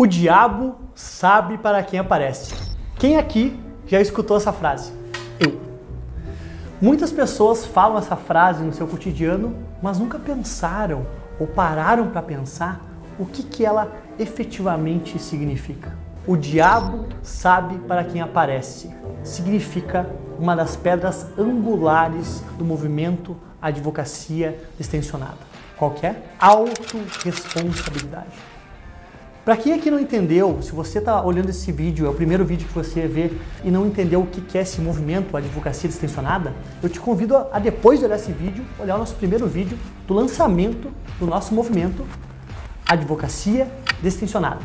O diabo sabe para quem aparece. Quem aqui já escutou essa frase? Eu. Muitas pessoas falam essa frase no seu cotidiano, mas nunca pensaram ou pararam para pensar o que ela efetivamente significa. O diabo sabe para quem aparece. Significa uma das pedras angulares do movimento advocacia extensionada. Qual que é? Autorresponsabilidade. Para quem aqui não entendeu, se você está olhando esse vídeo, é o primeiro vídeo que você vê e não entendeu o que é esse movimento, a advocacia extensionada, eu te convido a depois de olhar esse vídeo, olhar o nosso primeiro vídeo do lançamento do nosso movimento Advocacia Extensionada.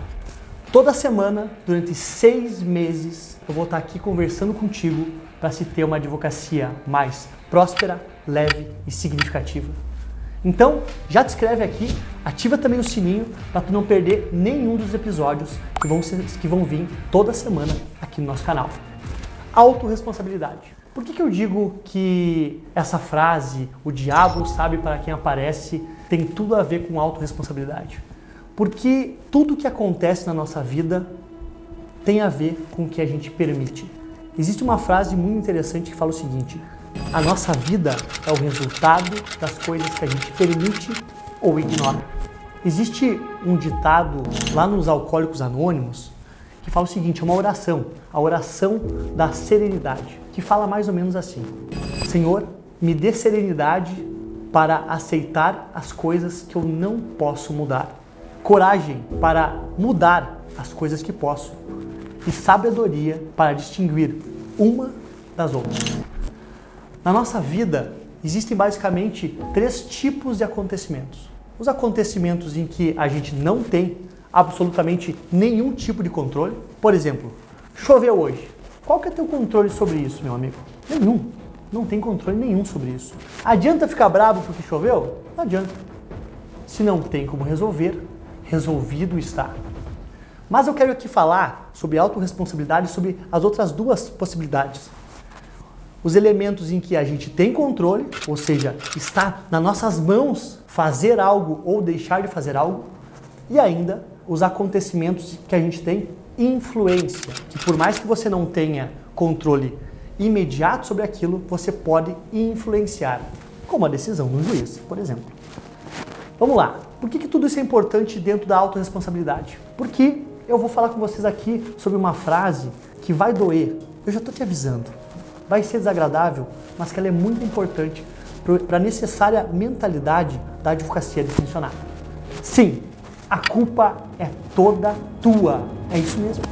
Toda semana, durante 6 meses, eu vou estar aqui conversando contigo para se ter uma advocacia mais próspera, leve e significativa. Então, já te inscreve aqui, ativa também o sininho para tu não perder nenhum dos episódios que vão vir toda semana aqui no nosso canal. Autorresponsabilidade. Por que eu digo que essa frase, o diabo sabe para quem aparece, tem tudo a ver com autorresponsabilidade? Porque tudo que acontece na nossa vida tem a ver com o que a gente permite. Existe uma frase muito interessante que fala o seguinte: a nossa vida é o resultado das coisas que a gente permite ou ignora. Existe um ditado lá nos Alcoólicos Anônimos que fala o seguinte, é uma oração, a oração da serenidade, que fala mais ou menos assim: Senhor, me dê serenidade para aceitar as coisas que eu não posso mudar, coragem para mudar as coisas que posso e sabedoria para distinguir uma das outras. Na nossa vida, existem basicamente 3 tipos de acontecimentos. Os acontecimentos em que a gente não tem absolutamente nenhum tipo de controle. Por exemplo, choveu hoje. Qual que é o teu controle sobre isso, meu amigo? Nenhum. Não tem controle nenhum sobre isso. Adianta ficar bravo porque choveu? Não adianta. Se não tem como resolver, resolvido está. Mas eu quero aqui falar sobre autorresponsabilidade e sobre as outras 2 possibilidades. Os elementos em que a gente tem controle, ou seja, está nas nossas mãos fazer algo ou deixar de fazer algo, e ainda os acontecimentos que a gente tem influência, que por mais que você não tenha controle imediato sobre aquilo, você pode influenciar, como a decisão do juiz, por exemplo. Vamos lá, por que tudo isso é importante dentro da autorresponsabilidade? Porque eu vou falar com vocês aqui sobre uma frase que vai doer, eu já estou te avisando. Vai ser desagradável, mas que ela é muito importante para a necessária mentalidade da advocacia extensionada. Sim, a culpa é toda tua, é isso mesmo.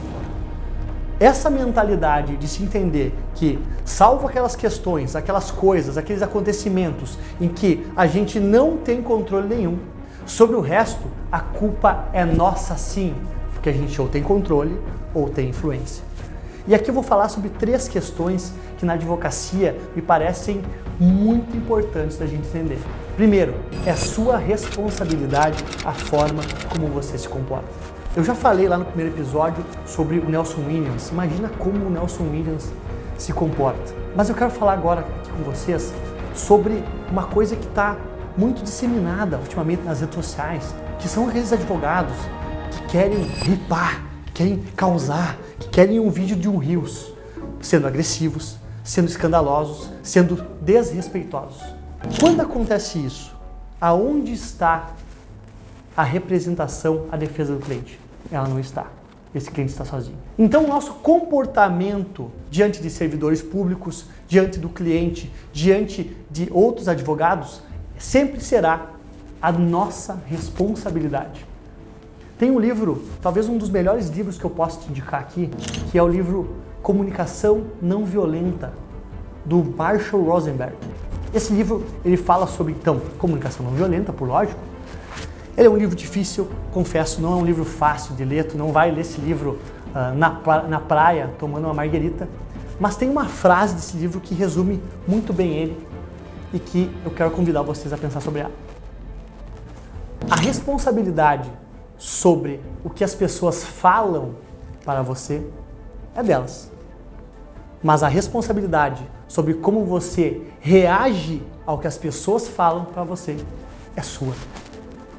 Essa mentalidade de se entender que, salvo aquelas questões, aquelas coisas, aqueles acontecimentos em que a gente não tem controle nenhum, sobre o resto, a culpa é nossa sim, porque a gente ou tem controle ou tem influência. E aqui eu vou falar sobre 3 questões que na advocacia me parecem muito importantes da gente entender. Primeiro, é sua responsabilidade a forma como você se comporta. Eu já falei lá no primeiro episódio sobre o Nelson Williams. Imagina como o Nelson Williams se comporta. Mas eu quero falar agora aqui com vocês sobre uma coisa que está muito disseminada ultimamente nas redes sociais, que são aqueles advogados que querem ripar, querem causar, que querem um vídeo de um rios, sendo agressivos, sendo escandalosos, sendo desrespeitosos. Quando acontece isso, aonde está a representação, a defesa do cliente? Ela não está. Esse cliente está sozinho. Então, o nosso comportamento diante de servidores públicos, diante do cliente, diante de outros advogados, sempre será a nossa responsabilidade. Tem um livro, talvez um dos melhores livros que eu posso te indicar aqui, que é o livro Comunicação Não Violenta, do Marshall Rosenberg. Esse livro, ele fala sobre, então, comunicação não violenta, por lógico. Ele é um livro difícil, confesso, não é um livro fácil de ler, tu não vai ler esse livro na praia, tomando uma marguerita, mas tem uma frase desse livro que resume muito bem ele e que eu quero convidar vocês a pensar sobre ela. A responsabilidade sobre o que as pessoas falam para você é delas. Mas a responsabilidade sobre como você reage ao que as pessoas falam para você é sua.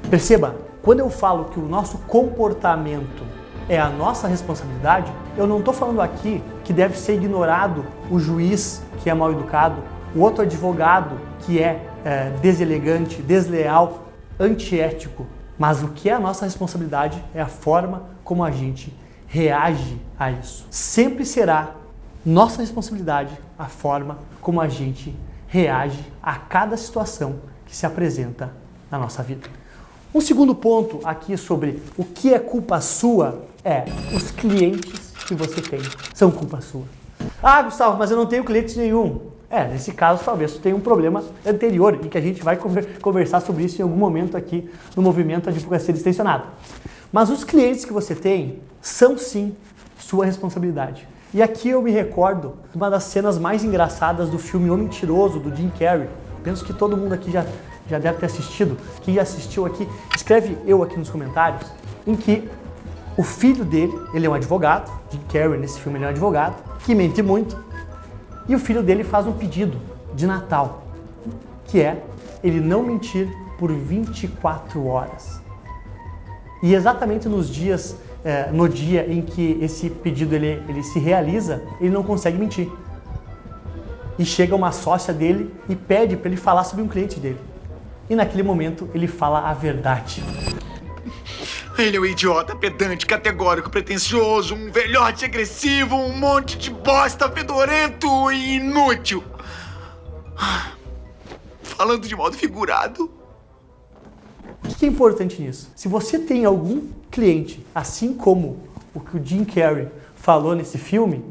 Perceba, quando eu falo que o nosso comportamento é a nossa responsabilidade, eu não estou falando aqui que deve ser ignorado o juiz que é mal educado, o outro advogado que é deselegante, desleal, antiético. Mas o que é a nossa responsabilidade é a forma como a gente reage a isso. Sempre será nossa responsabilidade a forma como a gente reage a cada situação que se apresenta na nossa vida. Um segundo ponto aqui sobre o que é culpa sua é os clientes que você tem são culpa sua. Ah, Gustavo, mas eu não tenho cliente nenhum. Nesse caso, talvez tu tenha um problema anterior e que a gente vai conversar sobre isso em algum momento aqui no movimento Advocacia Extensionada. Mas os clientes que você tem são sim sua responsabilidade. E aqui eu me recordo de uma das cenas mais engraçadas do filme O Mentiroso, do Jim Carrey. Penso que todo mundo aqui já deve ter assistido. Quem já assistiu aqui, escreve eu aqui nos comentários, em que o filho dele, ele é um advogado, Jim Carrey nesse filme ele é um advogado, que mente muito, e o filho dele faz um pedido de Natal, que é ele não mentir por 24 horas. E exatamente no dia em que esse pedido ele se realiza, ele não consegue mentir. E chega uma sócia dele e pede para ele falar sobre um cliente dele. E naquele momento ele fala a verdade. Ele é um idiota, pedante, categórico, pretensioso, um velhote agressivo, um monte de bosta, fedorento e inútil. Falando de modo figurado. O que é importante nisso? Se você tem algum cliente, assim como o que o Jim Carrey falou nesse filme,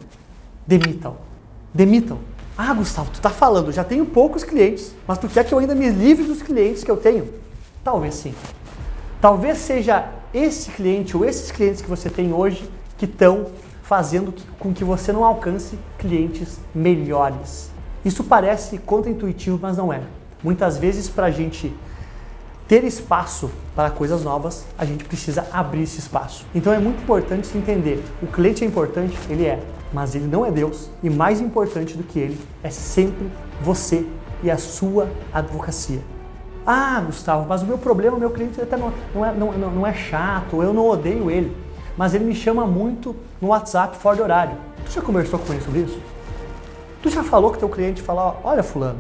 demita-o. Demita-o. Ah, Gustavo, tu tá falando, já tenho poucos clientes, mas tu quer que eu ainda me livre dos clientes que eu tenho? Talvez sim. Talvez seja esse cliente ou esses clientes que você tem hoje que estão fazendo com que você não alcance clientes melhores. Isso parece contraintuitivo, mas não é. Muitas vezes, para a gente ter espaço para coisas novas, a gente precisa abrir esse espaço. Então é muito importante se entender. O cliente é importante, ele é, mas ele não é Deus. E mais importante do que ele é sempre você e a sua advocacia. Ah, Gustavo, mas o meu problema, o meu cliente até não é chato, eu não odeio ele, mas ele me chama muito no WhatsApp fora de horário. Tu já conversou com ele sobre isso? Tu já falou que teu cliente fala, olha fulano,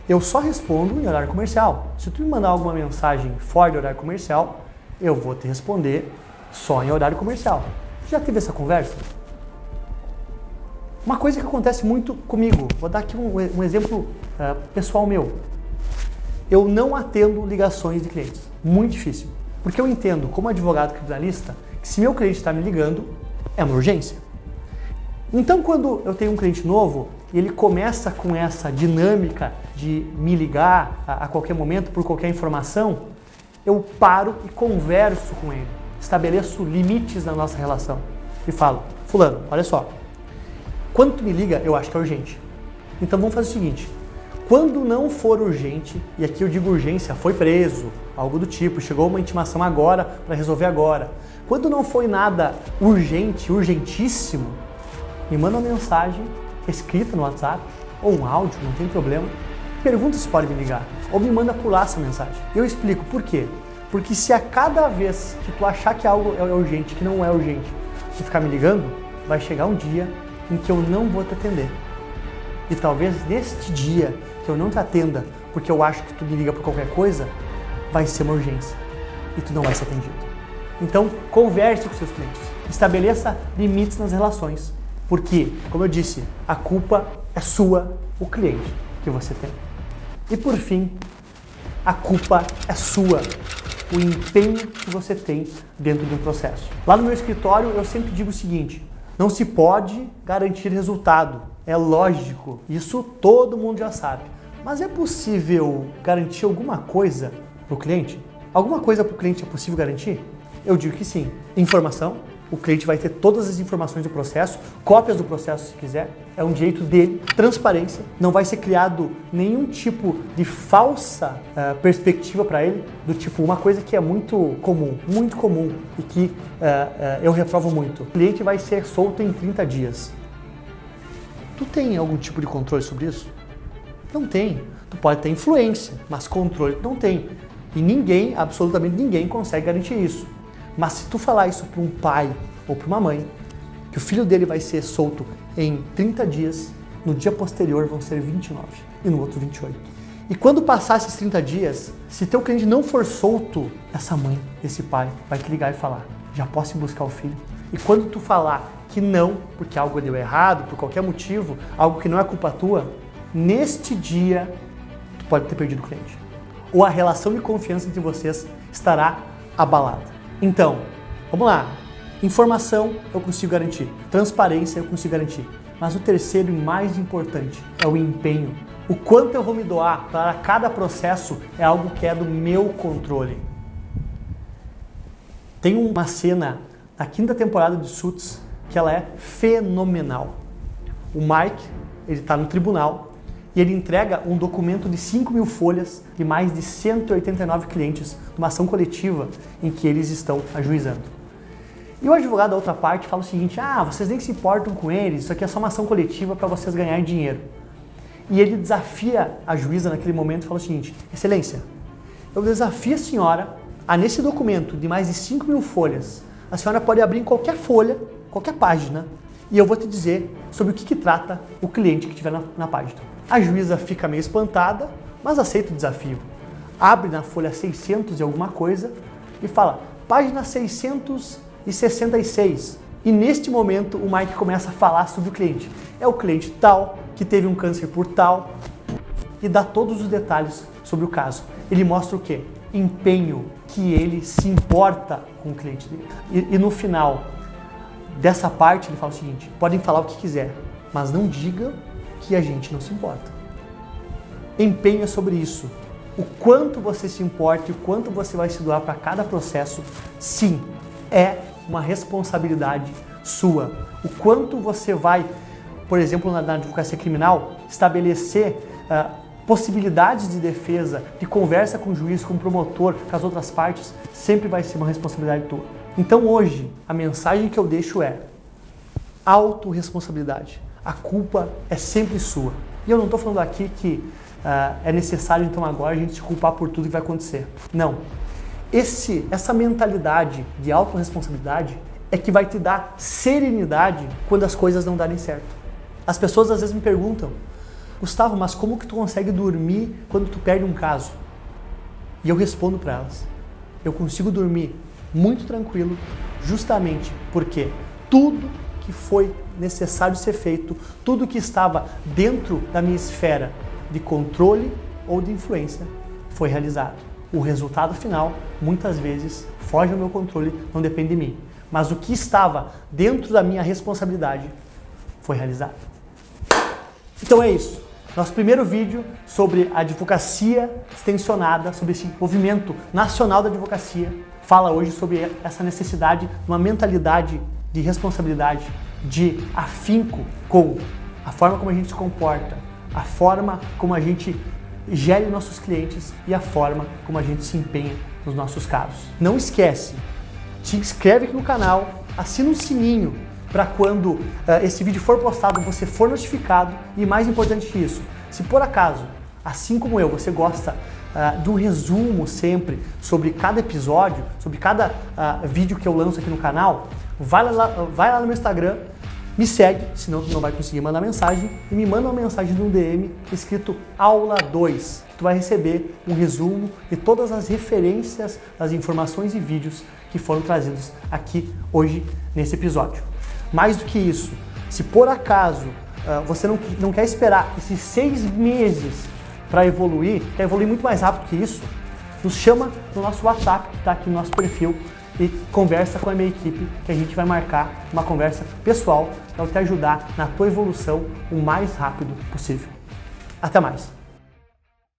eu só respondo em horário comercial. Se tu me mandar alguma mensagem fora de horário comercial, eu vou te responder só em horário comercial. Tu já teve essa conversa? Uma coisa que acontece muito comigo, vou dar aqui um exemplo pessoal meu. Eu não atendo ligações de clientes. Muito difícil. Porque eu entendo, como advogado criminalista, que se meu cliente está me ligando, é uma urgência. Então, quando eu tenho um cliente novo e ele começa com essa dinâmica de me ligar a qualquer momento por qualquer informação, eu paro e converso com ele. Estabeleço limites na nossa relação. E falo, fulano, olha só, quando tu me liga, eu acho que é urgente. Então vamos fazer o seguinte, quando não for urgente, e aqui eu digo urgência, foi preso, algo do tipo, chegou uma intimação agora para resolver agora. Quando não foi nada urgente, urgentíssimo, me manda uma mensagem escrita no WhatsApp, ou um áudio, não tem problema, pergunta se pode me ligar, ou me manda pular essa mensagem. Eu explico por quê. Porque se a cada vez que tu achar que algo é urgente, que não é urgente, tu ficar me ligando, vai chegar um dia em que eu não vou te atender. E talvez neste dia que eu não te atenda, porque eu acho que tu me liga por qualquer coisa, vai ser uma urgência e tu não vai ser atendido. Então, converse com seus clientes, estabeleça limites nas relações, porque, como eu disse, a culpa é sua, o cliente que você tem. E por fim, a culpa é sua, o empenho que você tem dentro de um processo. Lá no meu escritório eu sempre digo o seguinte, não se pode garantir resultado, é lógico, isso todo mundo já sabe. Mas é possível garantir alguma coisa para o cliente? Alguma coisa para o cliente é possível garantir? Eu digo que sim. Informação, o cliente vai ter todas as informações do processo, cópias do processo se quiser, é um direito dele. Transparência, não vai ser criado nenhum tipo de falsa perspectiva para ele, do tipo uma coisa que é muito comum e que eu reprovo muito. O cliente vai ser solto em 30 dias. Tu tem algum tipo de controle sobre isso? Não tem. Tu pode ter influência, mas controle não tem. E ninguém, absolutamente ninguém, consegue garantir isso. Mas se tu falar isso para um pai ou para uma mãe, que o filho dele vai ser solto em 30 dias, no dia posterior vão ser 29 e no outro 28. E quando passar esses 30 dias, se teu cliente não for solto, essa mãe, esse pai, vai te ligar e falar, já posso ir buscar o filho? E quando tu falar que não, porque algo deu errado, por qualquer motivo, algo que não é culpa tua, neste dia, tu pode ter perdido o cliente. Ou a relação de confiança entre vocês estará abalada. Então, vamos lá. Informação eu consigo garantir. Transparência eu consigo garantir. Mas o terceiro e mais importante é o empenho. O quanto eu vou me doar para cada processo é algo que é do meu controle. Tem uma cena da 5ª temporada de Suits que ela é fenomenal. O Mike, ele está no tribunal e ele entrega um documento de 5.000 folhas de mais de 189 clientes, uma ação coletiva em que eles estão ajuizando. E o advogado da outra parte fala o seguinte, vocês nem se importam com eles, isso aqui é só uma ação coletiva para vocês ganharem dinheiro. E ele desafia a juíza naquele momento e fala o seguinte, excelência, eu desafio a senhora a nesse documento de mais de 5.000 folhas, a senhora pode abrir em qualquer folha, qualquer página, e eu vou te dizer sobre o que trata o cliente que estiver na página. A juíza fica meio espantada, mas aceita o desafio. Abre na folha 600 e alguma coisa e fala, página 666. E neste momento o Mike começa a falar sobre o cliente. É o cliente tal, que teve um câncer por tal, e dá todos os detalhes sobre o caso. Ele mostra o quê? Empenho, que ele se importa com o cliente dele. E no final dessa parte ele fala o seguinte, podem falar o que quiser, mas não digam que a gente não se importa. Empenho é sobre isso. O quanto você se importa e o quanto você vai se doar para cada processo, sim, é uma responsabilidade sua. O quanto você vai, por exemplo, na advocacia criminal, estabelecer possibilidades de defesa, de conversa com o juiz, com o promotor, com as outras partes, sempre vai ser uma responsabilidade tua. Então hoje, a mensagem que eu deixo é autorresponsabilidade. A culpa é sempre sua. E eu não estou falando aqui que é necessário então agora a gente se culpar por tudo que vai acontecer. Não. Essa mentalidade de autorresponsabilidade é que vai te dar serenidade quando as coisas não darem certo. As pessoas às vezes me perguntam, Gustavo, mas como que tu consegue dormir quando tu perde um caso? E eu respondo para elas, eu consigo dormir muito tranquilo, justamente porque tudo que foi necessário ser feito, tudo que estava dentro da minha esfera de controle ou de influência foi realizado. O resultado final, muitas vezes, foge ao meu controle, não depende de mim. Mas o que estava dentro da minha responsabilidade foi realizado. Então é isso. Nosso primeiro vídeo sobre a advocacia extensionada, sobre esse movimento nacional da advocacia, fala hoje sobre essa necessidade de uma mentalidade de responsabilidade, de afinco com a forma como a gente se comporta, a forma como a gente gere nossos clientes e a forma como a gente se empenha nos nossos casos. Não esquece, te inscreve aqui no canal, assina o sininho para quando esse vídeo for postado você for notificado e mais importante que isso, se por acaso, assim como eu, você gosta de um resumo sempre sobre cada episódio, sobre cada vídeo que eu lanço aqui no canal, vai lá no meu Instagram, me segue, senão tu não vai conseguir mandar mensagem, e me manda uma mensagem no DM escrito Aula 2, que tu vai receber um resumo de todas as referências, as informações e vídeos que foram trazidos aqui hoje nesse episódio. Mais do que isso, se por acaso você não quer esperar esses 6 meses para evoluir, quer evoluir muito mais rápido que isso, nos chama no nosso WhatsApp, que está aqui no nosso perfil, e conversa com a minha equipe, que a gente vai marcar uma conversa pessoal para te ajudar na tua evolução o mais rápido possível. Até mais!